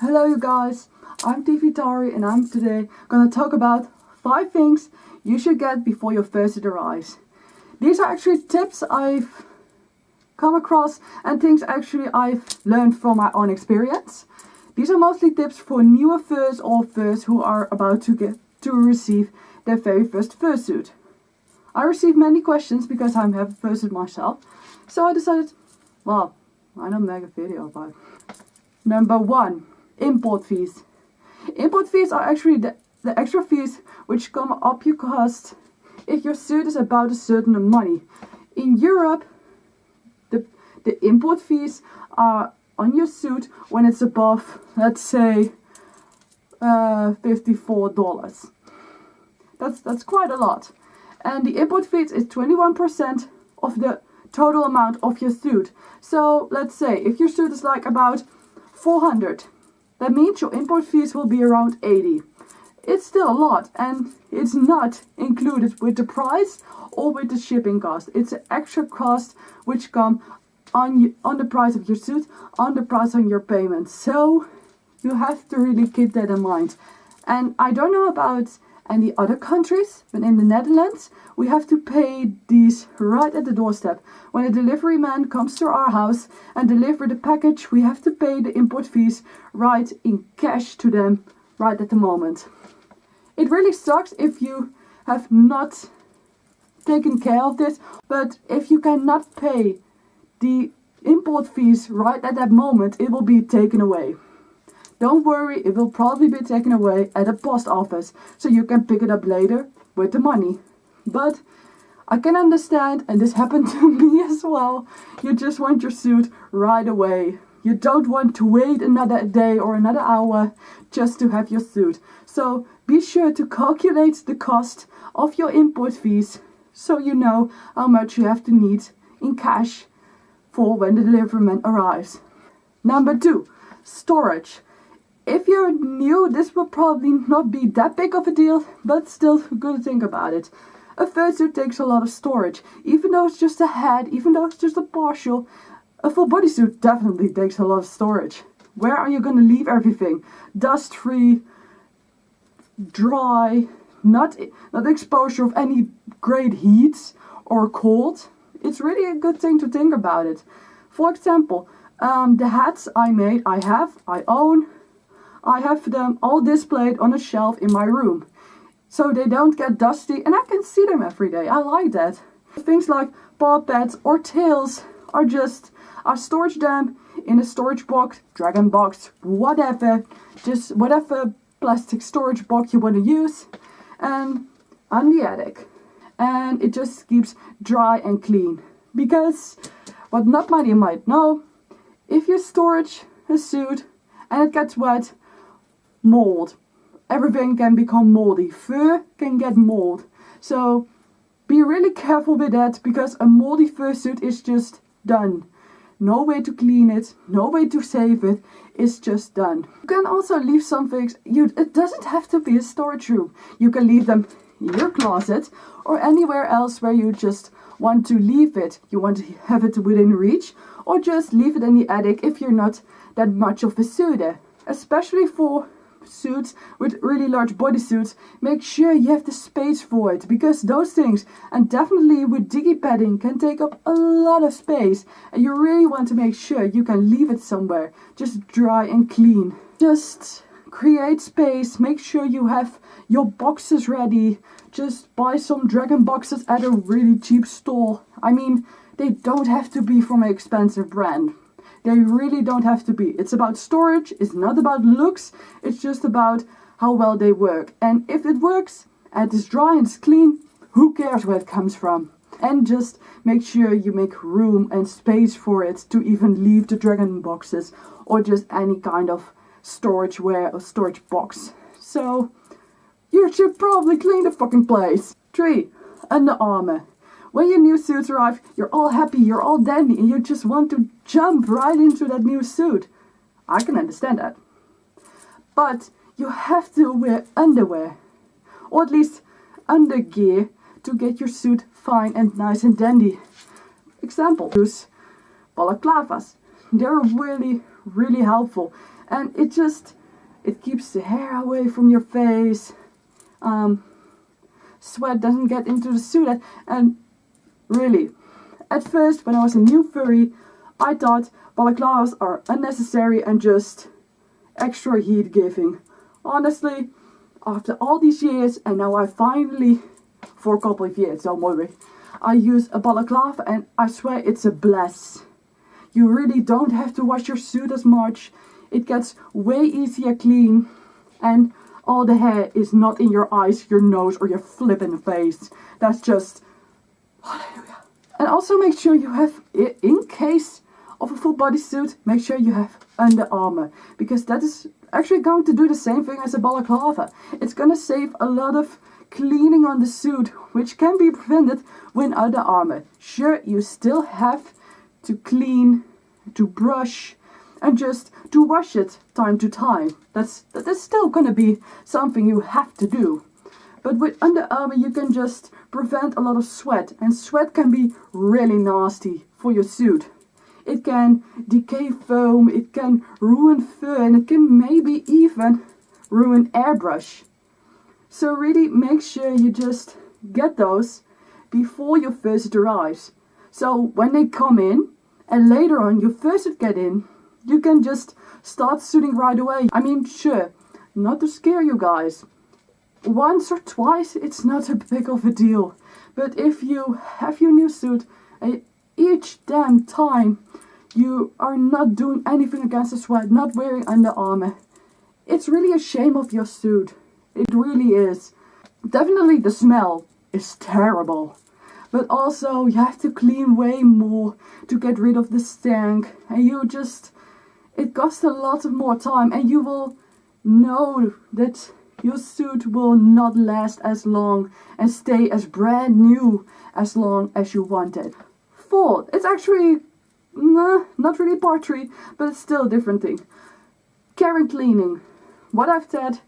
Hello you guys, I'm Tari and I'm today gonna talk about 5 things you should get before your fursuit arrives. These are actually tips I've come across and things actually I've learned from my own experience. These are mostly tips for newer furs or furs who are about to receive their very first fursuit. I received many questions because I have a fursuit myself, so I decided, well, why not make a video about it. Number 1. Import fees. Import fees are actually the extra fees which come up your cost if your suit is about a certain money. In Europe, the import fees are on your suit when it's above, let's say, $54. That's quite a lot. And the import fees is 21% of the total amount of your suit. So let's say if your suit is like about 400, that means your import fees will be around 80. It's still a lot, and it's not included with the price or with the shipping cost. It's an extra cost which come on the price of your suit, on the price on your payment. So you have to really keep that in mind. And I don't know about any other countries, but in the Netherlands we have to pay these right at the doorstep. When a delivery man comes to our house and deliver the package, we have to pay the import fees right in cash to them right at the moment. It really sucks if you have not taken care of this, but if you cannot pay the import fees right at that moment, it will be taken away. Don't worry, it will probably be taken away at a post office, so you can pick it up later with the money. But I can understand, and this happened to me as well, you just want your suit right away. You don't want to wait another day or another hour just to have your suit. So be sure to calculate the cost of your import fees so you know how much you have to need in cash for when the delivery man arrives. Number 2, storage. If you're new, this will probably not be that big of a deal, but still good to think about it. A fursuit takes a lot of storage. Even though it's just a head, even though it's just a partial, a full bodysuit definitely takes a lot of storage. Where are you going to leave everything? Dust free, dry, not exposure of any great heat or cold. It's really a good thing to think about it. For example, the hats I own, I have them all displayed on a shelf in my room, so they don't get dusty and I can see them every day. I like that. Things like paw pads or tails I storage them in a storage box, dragon box, whatever, just whatever plastic storage box you want to use, and on the attic. And it just keeps dry and clean. Because what not many might know, if you storage a suit and it gets wet, mold. Everything can become moldy. Fur can get mold. So be really careful with that, because a moldy fursuit is just done. No way to clean it, no way to save it, it's just done. You can also leave some things, it doesn't have to be a storage room. You can leave them in your closet or anywhere else where you just want to leave it. You want to have it within reach, or just leave it in the attic if you're not that much of a suiter. Especially for suits with really large bodysuits, make sure you have the space for it, because those things, and definitely with digi padding, can take up a lot of space, and you really want to make sure you can leave it somewhere just dry and clean. Just create space, make sure you have your boxes ready. Just buy some dragon boxes at a really cheap store. I mean, they don't have to be from an expensive brand. They really don't have to be. It's about storage, it's not about looks, it's just about how well they work. And if it works and it's dry and it's clean, who cares where it comes from? And just make sure you make room and space for it to even leave the dragon boxes or just any kind of storageware or storage box. So you should probably clean the fucking place. 3. Underarmor. When your new suits arrive, you're all happy, you're all dandy, and you just want to jump right into that new suit. I can understand that. But you have to wear underwear, or at least undergear, to get your suit fine and nice and dandy. Example, use balaclavas. They're really helpful. and it keeps the hair away from your face. Sweat doesn't get into the suit, and really, at first when I was a new furry, I thought balaclavas are unnecessary and just extra heat giving. Honestly, after all these years, and now I finally, for a couple of years, don't worry, I use a balaclava and I swear it's a bless. You really don't have to wash your suit as much. It gets way easier clean, and all the hair is not in your eyes, your nose, or your flippin' face. That's just hallelujah. And also make sure you have, in case of a full body suit, make sure you have Underarmor, because that is actually going to do the same thing as a balaclava. It's gonna save a lot of cleaning on the suit, which can be prevented with Underarmor. Sure, you still have to clean, to brush, and just to wash it time to time. That's still gonna be something you have to do. But with Underarmor you can just prevent a lot of sweat, and sweat can be really nasty for your suit. It can decay foam, it can ruin fur, and it can maybe even ruin airbrush. So really make sure you just get those before your fursuit arrives. So when they come in, and later on your fursuit get in, you can just start suiting right away. I mean, sure, not to scare you guys. Once or twice, it's not a big of a deal. But if you have your new suit, each damn time you are not doing anything against the sweat, not wearing Underarmor, it's really a shame of your suit. It really is. Definitely the smell is terrible. But also you have to clean way more to get rid of the stank. And it costs a lot of more time, and you will know that your suit will not last as long and stay as brand new as long as you want it. Fourth, it's actually not really part 3, but it's still a different thing. Care and cleaning. What I've said,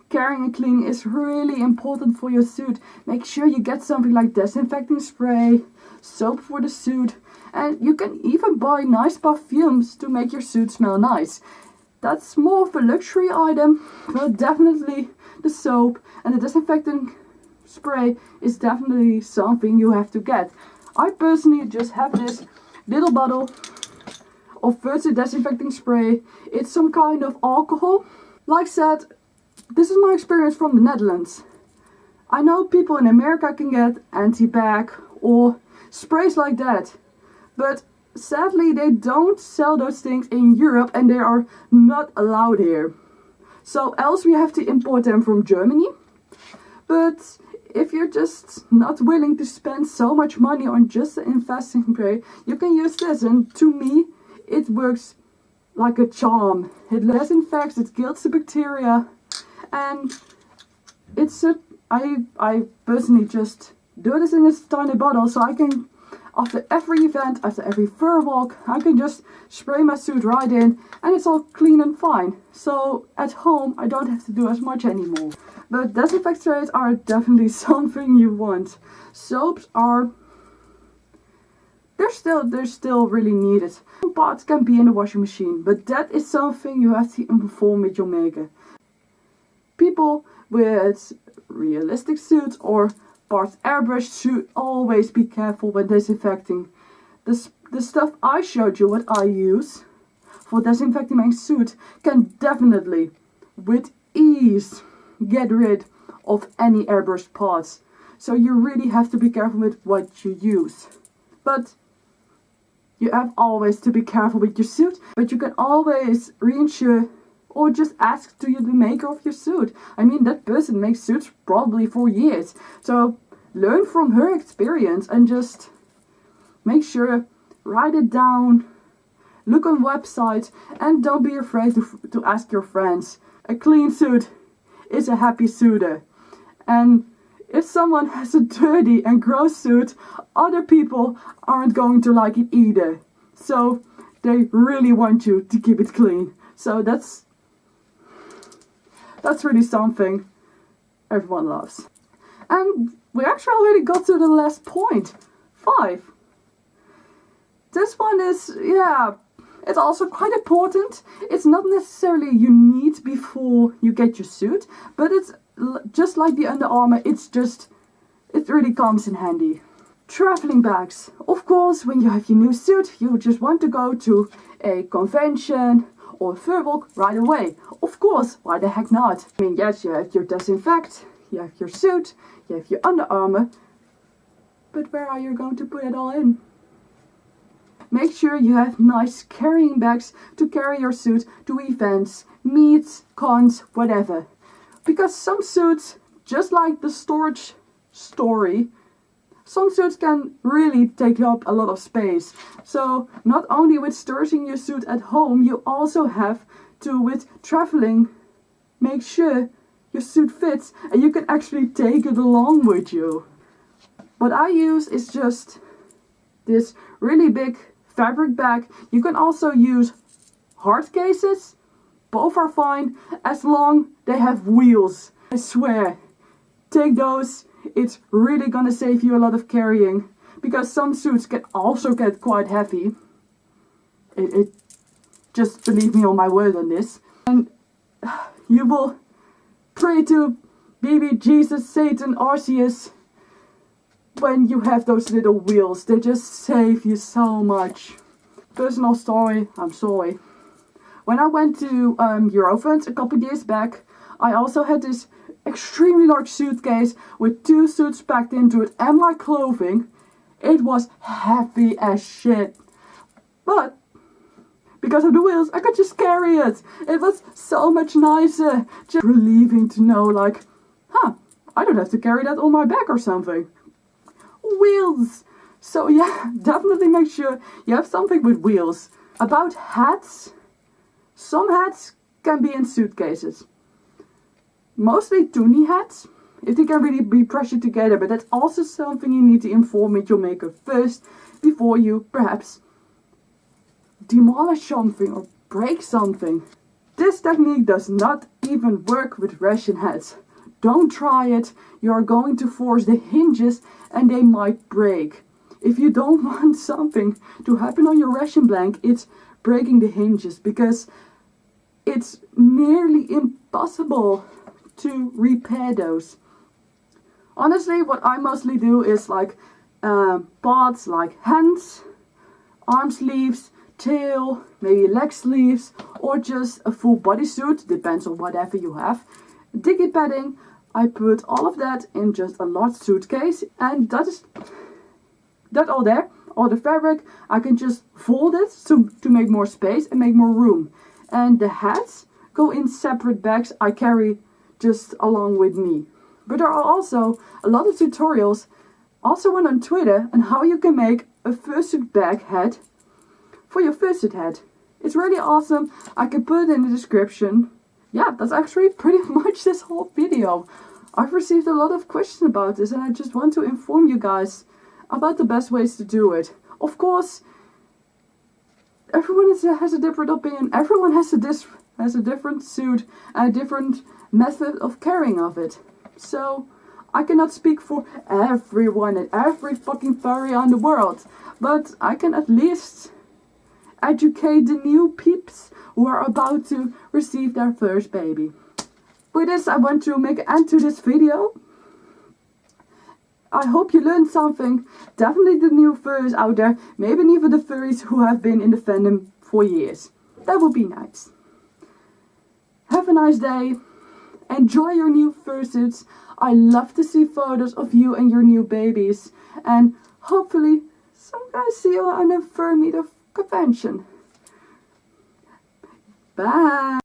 caring and cleaning is really important for your suit. Make sure you get something like disinfecting spray, soap for the suit, and you can even buy nice perfumes to make your suit smell nice. That's more of a luxury item, but definitely the soap and the disinfecting spray is definitely something you have to get. I personally just have this little bottle of Fursuit disinfecting spray. It's some kind of alcohol. Like I said, this is my experience from the Netherlands. I know people in America can get anti-bac or sprays like that, but sadly they don't sell those things in Europe, and they are not allowed here. So else we have to import them from Germany. But if you're just not willing to spend so much money on just the infesting spray, you can use this, and to me it works like a charm. It disinfects, it kills the bacteria, and I personally just do this in this tiny bottle, so I can, after every event, after every fur walk, I can just spray my suit right in and it's all clean and fine. So at home I don't have to do as much anymore. But disinfect sprays are definitely something you want. Soaps are, they're still really needed. Some parts can be in the washing machine, but that is something you have to inform with your maker. People with realistic suits or parts airbrushed should always be careful when disinfecting. The stuff I showed you, what I use for disinfecting my suit, can definitely, with ease, get rid of any airbrushed parts. So you really have to be careful with what you use. But you have always to be careful with your suit, but you can always reinsure or just ask to the maker of your suit. I mean, that person makes suits probably for years. So learn from her experience and just make sure, write it down, look on websites, and don't be afraid to ask your friends. A clean suit is a happy suitor. And if someone has a dirty and gross suit, other people aren't going to like it either. So they really want you to keep it clean. So that's really something everyone loves. And we actually already got to the last point. 5. This one is, yeah, It's also quite important. It's not necessarily you need before you get your suit, but it's just like the Underarmor, it really comes in handy. Traveling bags. Of course, when you have your new suit, you just want to go to a convention or fur walk right away. Of course, why the heck not? I mean, yes, you have your Desinfect, you have your suit, you have your Underarmor, but where are you going to put it all in? Make sure you have nice carrying bags to carry your suit to events, meets, cons, whatever. Because some suits, just like the storage story, some suits can really take up a lot of space. So not only with storing your suit at home, you also have to, with traveling, make sure your suit fits and you can actually take it along with you. What I use is just this really big fabric bag. You can also use hard cases. Both are fine as long they have wheels. I swear, take those. It's really gonna save you a lot of carrying, because some suits can also get quite heavy. Just believe me on my word on this. And you will pray to baby Jesus, Satan, Arceus when you have those little wheels. They just save you so much. Personal story, I'm sorry. When I went to Eurofans a couple years back, I also had this extremely large suitcase with 2 suits packed into it and my clothing. It was heavy as shit. But because of the wheels, I could just carry it. It was so much nicer. Just relieving to know, like, I don't have to carry that on my back or something. Wheels! So yeah, definitely make sure you have something with wheels. About hats. Some hats can be in suitcases. Mostly toonie hats, if they can really be pressured together, but that's also something you need to inform with your maker first before you perhaps demolish something or break something. This technique does not even work with ration hats. Don't try it. You are going to force the hinges and they might break. If you don't want something to happen on your ration blank, it's breaking the hinges, because it's nearly impossible to repair those. Honestly, what I mostly do is like parts like hands, arm sleeves, tail, maybe leg sleeves, or just a full bodysuit, depends on whatever you have. Dicky padding, I put all of that in just a large suitcase, and that all there, all the fabric, I can just fold it to make more space and make more room. And the hats go in separate bags I carry just along with me. But there are also a lot of tutorials, also one on Twitter, on how you can make a fursuit bag head for your fursuit head. It's really awesome. I can put it in the description. Yeah, that's actually pretty much this whole video. I've received a lot of questions about this and I just want to inform you guys about the best ways to do it. Of course, everyone has a different opinion. Everyone has a different suit and a different method of carrying of it. So I cannot speak for everyone and every fucking furry on the world, but I can at least educate the new peeps who are about to receive their first baby. With this, I want to make an end to this video. I hope you learned something. Definitely the new furries out there, maybe even the furries who have been in the fandom for years. That would be nice. Have a nice day. Enjoy your new fursuits. I love to see photos of you and your new babies. And hopefully, some guys see you on a fur meet of convention. Bye.